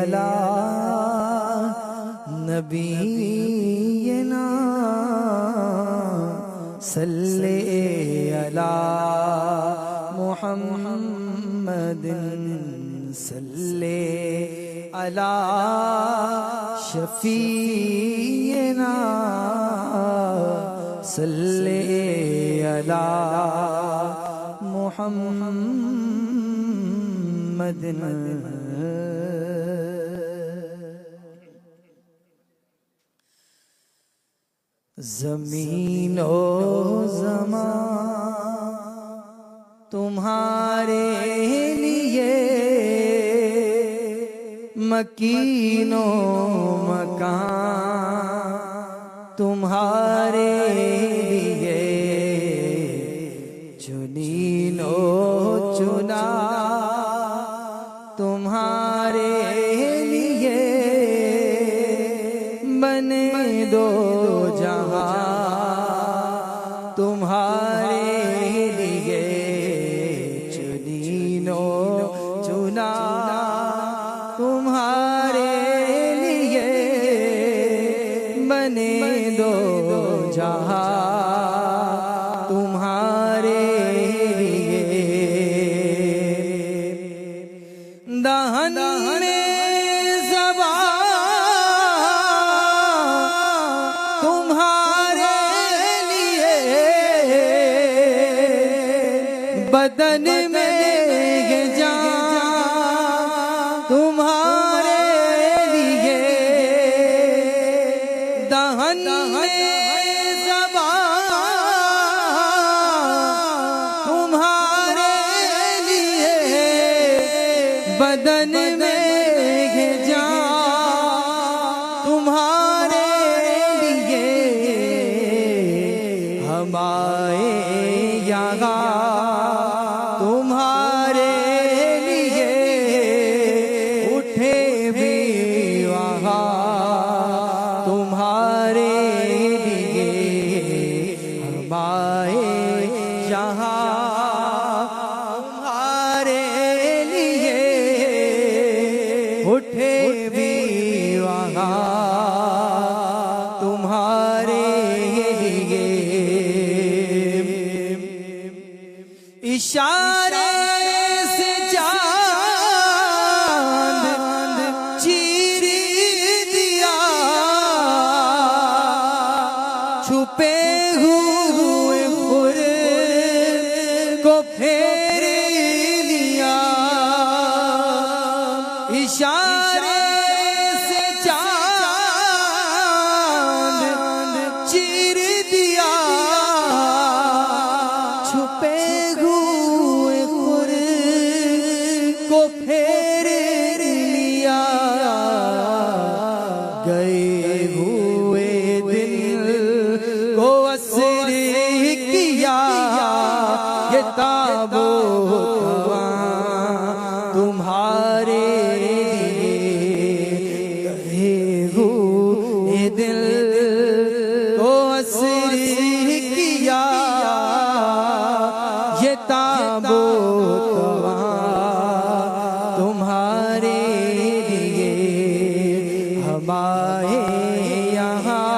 अला नबीना सल्ले अला मुहम्मदिन सल्ले अला शफीना सल्ले अला मुहम्मदिन। ज़मीनो ज़मान तुम्हारे लिए, मकीनो मकान तुम्हारे लिए, चुनीनो चुना तुम्हारे लिए, बने दो जहां तुम्हारे लिए, चुनीनो चुना तुम्हारे लिए, बने दो जहां तुम्हारे लिए। दहन में ज़बान तुम्हारे लिए, बदन में जान तुम्हारे लिए, दहन में ज़बान तुम्हारे लिए, बदन में जान तुम्हारे लिए। हम आए यहाँ तुम्हारे लिए, उठे भी वहाँ तुम्हारे लिए। हम आए यहाँ तुम्हारे लिए, उठे भी वहाँ तुम्हारे लिए। इशारे से चांद चीर दिया, छुपे हुए खुर को फेर लिया। इशारे से चांद चीर दिया, छुपे हुए खुर को फेर लिया। गए हुए दिल को असर किया, ये ताबूत तुम्हारे लिए। गए हुए दिल को असर किया, ये ताबूत तुम्हारे लिए। हम आए यहाँ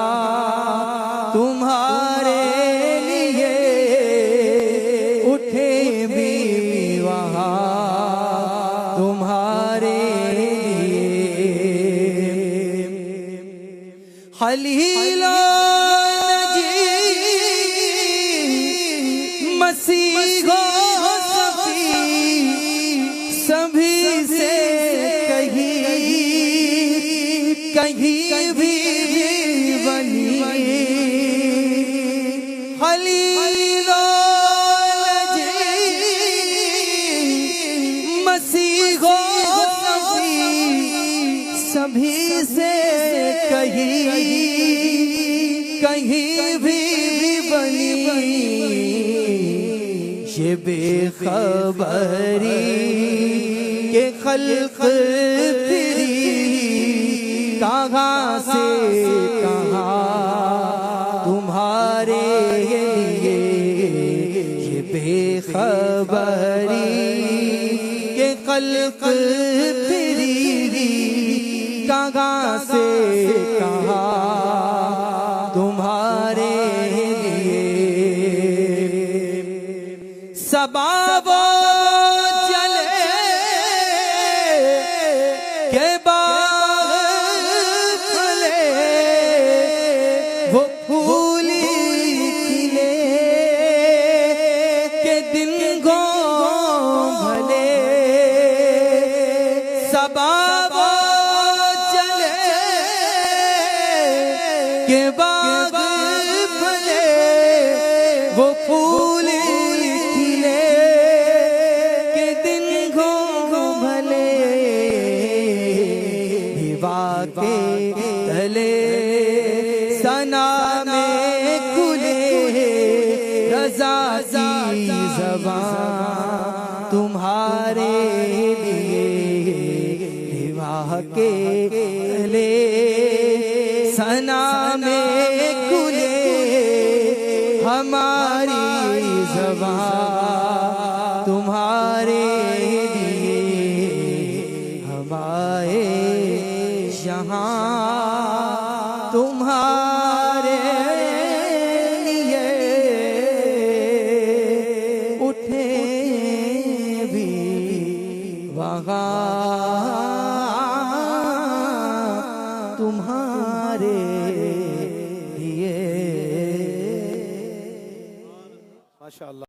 तुम्हारे लिए, उठे भी वहाँ तुम्हारे लिए। खलीलो मसीहो सफी सभी से कहीं भी बनी। खलीलो मसीहो सफी सभी से कहीं भी बनी। ये बेखबरी के खल्क फिरी, कहाँ से कहाँ तुम्हारे लिए। ये बेखबरी के खल्क फिरी, कहाँ से कहाँ तुम्हारे लिए सबा वो चले के बाग फले वो फूली खिले के दिन गो भले सबा वो चले के बाग फले वो फूल खिले के दिन गो भले विवा के तले सना में खुले रजा की ज़बान तुम्हारे लिए विवाह के तले सना में खुले हमारी ज़बान तुम्हारे लिए हमारे यहाँ तुम्हारे लिए उठे भी वहाँ तुम्हारे लिए। माशाअल्लाह।